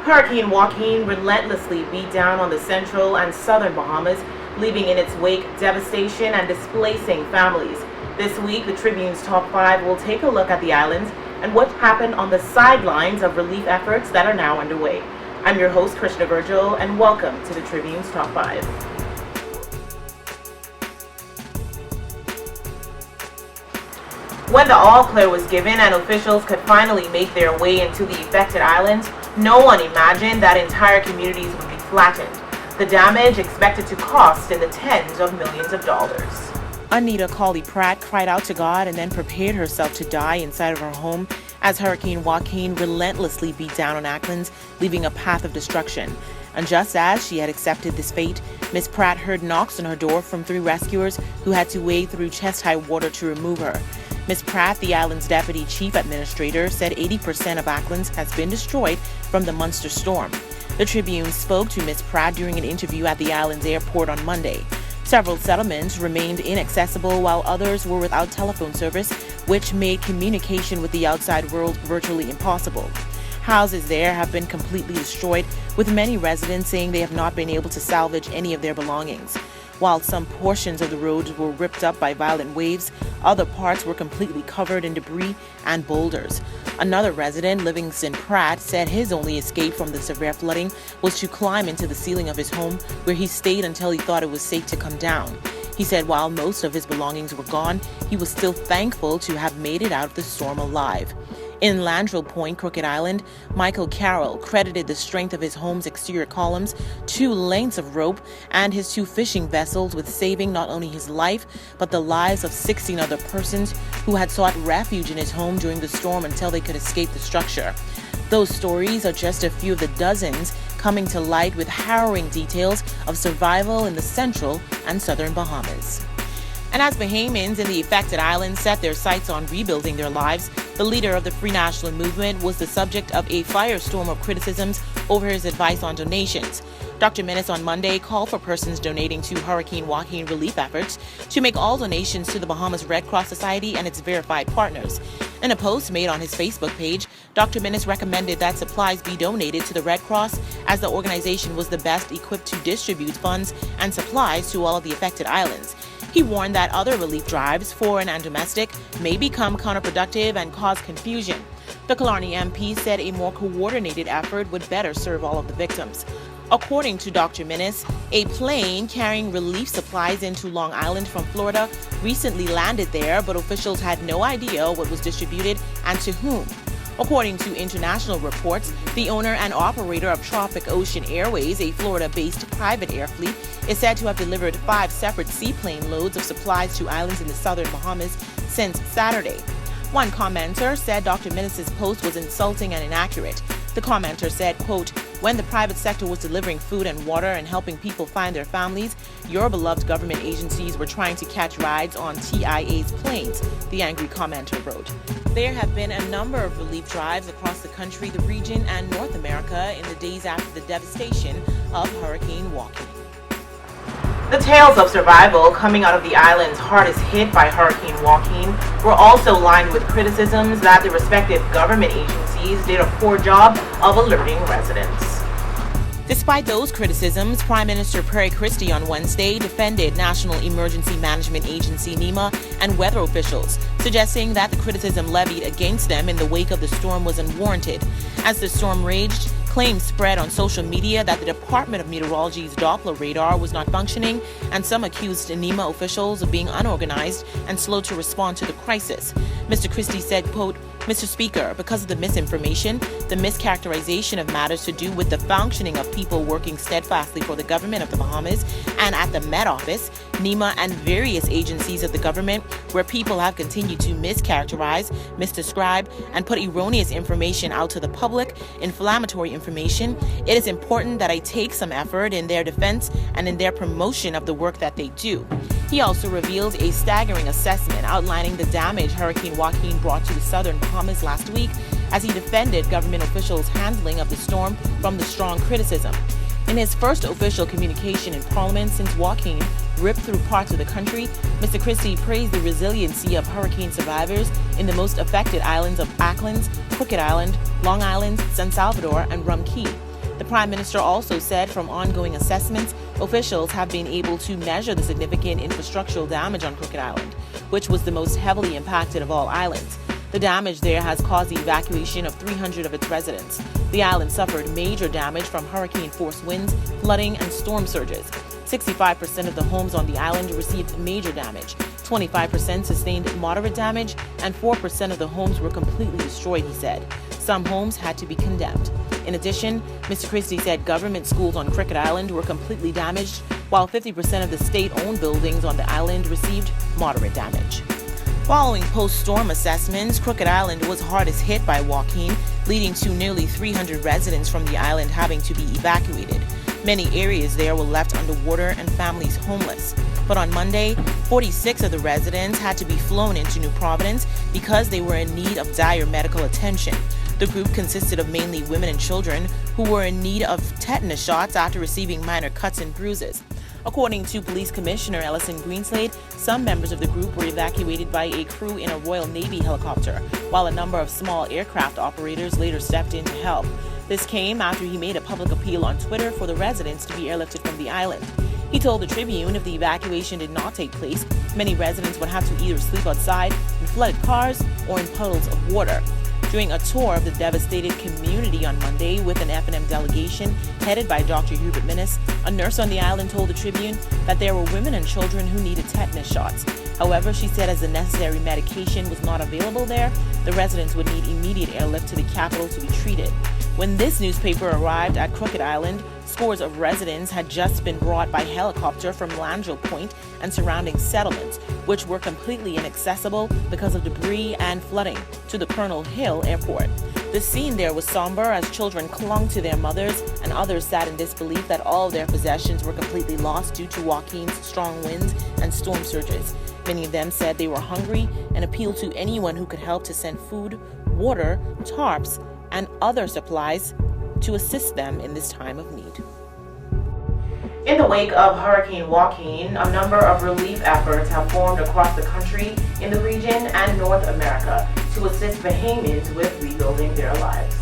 Hurricane Joaquin relentlessly beat down on the central and southern Bahamas, leaving in its wake devastation and displacing families. This week, the Tribune's Top 5 will take a look at the islands and what happened on the sidelines of relief efforts that are now underway. I'm your host, Krishna Virgil, and welcome to the Tribune's Top 5. When the all-clear was given and officials could finally make their way into the affected islands, no one imagined that entire communities would be flattened. The damage expected to cost in the tens of millions of dollars. Anita Colley-Pratt cried out to God and then prepared herself to die inside of her home as Hurricane Joaquin relentlessly beat down on Acklands, leaving a path of destruction. And just as she had accepted this fate, Miss Pratt heard knocks on her door from 3 rescuers who had to wade through chest-high water to remove her. Miss Pratt, the island's deputy chief administrator, said 80% of Acklands has been destroyed from the Munster storm. The Tribune spoke to Miss Pratt during an interview at the island's airport on Monday. Several settlements remained inaccessible while others were without telephone service, which made communication with the outside world virtually impossible. Houses there have been completely destroyed, with many residents saying they have not been able to salvage any of their belongings. While some portions of the roads were ripped up by violent waves, other parts were completely covered in debris and boulders. Another resident, Livingston Pratt, said his only escape from the severe flooding was to climb into the ceiling of his home, where he stayed until he thought it was safe to come down. He said while most of his belongings were gone, he was still thankful to have made it out of the storm alive. In Landrill Point, Crooked Island, Michael Carroll credited the strength of his home's exterior columns, 2 lengths of rope, and his 2 fishing vessels with saving not only his life, but the lives of 16 other persons who had sought refuge in his home during the storm until they could escape the structure. Those stories are just a few of the dozens coming to light with harrowing details of survival in the central and southern Bahamas. And as Bahamians in the affected islands set their sights on rebuilding their lives, the leader of the Free National Movement was the subject of a firestorm of criticisms over his advice on donations. Dr. Menace on Monday called for persons donating to Hurricane Joaquin relief efforts to make all donations to the Bahamas Red Cross Society and its verified partners. In a post made on his Facebook page, Dr. Menace recommended that supplies be donated to the Red Cross as the organization was the best equipped to distribute funds and supplies to all of the affected islands. He warned that other relief drives, foreign and domestic, may become counterproductive and cause confusion. The Killarney MP said a more coordinated effort would better serve all of the victims. According to Dr. Menace, a plane carrying relief supplies into Long Island from Florida recently landed there, but officials had no idea what was distributed and to whom. According to international reports, the owner and operator of Tropic Ocean Airways, a Florida-based private air fleet, is said to have delivered 5 separate seaplane loads of supplies to islands in the southern Bahamas since Saturday. One commenter said Dr. Menace's post was insulting and inaccurate. The commenter said, quote, "When the private sector was delivering food and water and helping people find their families, your beloved government agencies were trying to catch rides on TIA's planes," the angry commenter wrote. There have been a number of relief drives across the country, the region, and North America in the days after the devastation of Hurricane Joaquin. The tales of survival coming out of the islands hardest hit by Hurricane Joaquin were also lined with criticisms that the respective government agencies did a poor job of alerting residents. Despite those criticisms, Prime Minister Perry Christie on Wednesday defended National Emergency Management Agency NEMA and weather officials, suggesting that the criticism levied against them in the wake of the storm was unwarranted. As the storm raged, claims spread on social media that the Department of Meteorology's Doppler radar was not functioning, and some accused NEMA officials of being unorganized and slow to respond to the crisis. Mr. Christie said, quote, "Mr. Speaker, because of the misinformation, the mischaracterization of matters to do with the functioning of people working steadfastly for the government of the Bahamas and at the Met Office, NEMA, and various agencies of the government, where people have continued to mischaracterize, misdescribe, and put erroneous information out to the public, inflammatory information, it is important that I take some effort in their defense and in their promotion of the work that they do." He also revealed a staggering assessment outlining the damage Hurricane Joaquin brought to the southern Bahamas last week as he defended government officials' handling of the storm from the strong criticism. In his first official communication in Parliament since Joaquin ripped through parts of the country, Mr. Christie praised the resiliency of hurricane survivors in the most affected islands of Acklands, Crooked Island, Long Island, San Salvador, and Rum Cay. The Prime Minister also said from ongoing assessments, officials have been able to measure the significant infrastructural damage on Crooked Island, which was the most heavily impacted of all islands. The damage there has caused the evacuation of 300 of its residents. The island suffered major damage from hurricane-force winds, flooding, and storm surges. 65% of the homes on the island received major damage, 25% sustained moderate damage, and 4% of the homes were completely destroyed, he said. Some homes had to be condemned. In addition, Mr. Christie said government schools on Crooked Island were completely damaged, while 50% of the state-owned buildings on the island received moderate damage. Following post-storm assessments, Crooked Island was hardest hit by Joaquin, leading to nearly 300 residents from the island having to be evacuated. Many areas there were left underwater and families homeless. But on Monday, 46 of the residents had to be flown into New Providence because they were in need of dire medical attention. The group consisted of mainly women and children who were in need of tetanus shots after receiving minor cuts and bruises. According to Police Commissioner Ellison Greenslade, some members of the group were evacuated by a crew in a Royal Navy helicopter, while a number of small aircraft operators later stepped in to help. This came after he made a public appeal on Twitter for the residents to be airlifted from the island. He told the Tribune if the evacuation did not take place, many residents would have to either sleep outside in flooded cars or in puddles of water. During a tour of the devastated community on Monday with an F&M delegation headed by Dr. Hubert Minnis, a nurse on the island told the Tribune that there were women and children who needed tetanus shots. However, she said as the necessary medication was not available there, the residents would need immediate airlift to the capital to be treated. When this newspaper arrived at Crooked Island, scores of residents had just been brought by helicopter from Landrill Point and surrounding settlements, which were completely inaccessible because of debris and flooding, to the Colonel Hill Airport. The scene there was somber as children clung to their mothers and others sat in disbelief that all of their possessions were completely lost due to Joaquin's strong winds and storm surges. Many of them said they were hungry and appealed to anyone who could help to send food, water, tarps, and other supplies to assist them in this time of need. In the wake of Hurricane Joaquin, a number of relief efforts have formed across the country, in the region, and North America to assist Bahamians with rebuilding their lives.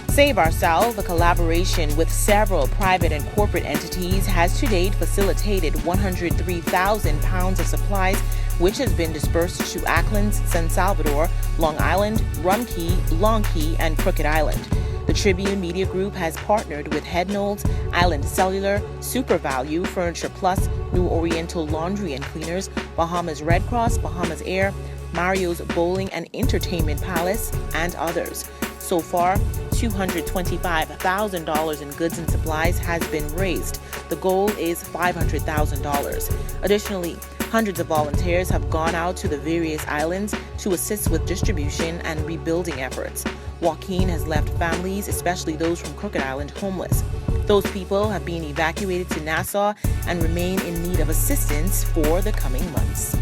Save Ourselves, a collaboration with several private and corporate entities, has to date facilitated 103,000 pounds of supplies, which has been dispersed to Acklands, San Salvador, Long Island, Rum Key, Long Key, and Crooked Island. The Tribune Media Group has partnered with Head Knolls, Island Cellular, Super Value, Furniture Plus, New Oriental Laundry and Cleaners, Bahamas Red Cross, Bahamas Air, Mario's Bowling and Entertainment Palace, and others. So far, $225,000 in goods and supplies has been raised. The goal is $500,000. Additionally, hundreds of volunteers have gone out to the various islands to assist with distribution and rebuilding efforts. Joaquin has left families, especially those from Crooked Island, homeless. Those people have been evacuated to Nassau and remain in need of assistance for the coming months.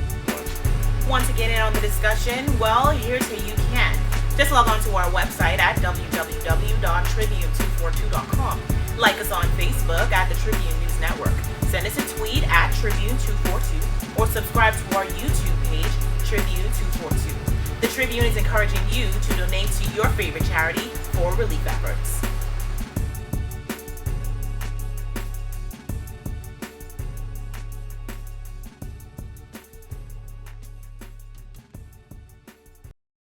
Want to get in on the discussion? Well, here's how you can. Just log on to our website at www.tribune242.com. Like us on Facebook at the Tribune News Network. Send us a tweet at Tribune242 or subscribe to our YouTube page, Tribune242. The Tribune is encouraging you to donate to your favorite charity for relief efforts.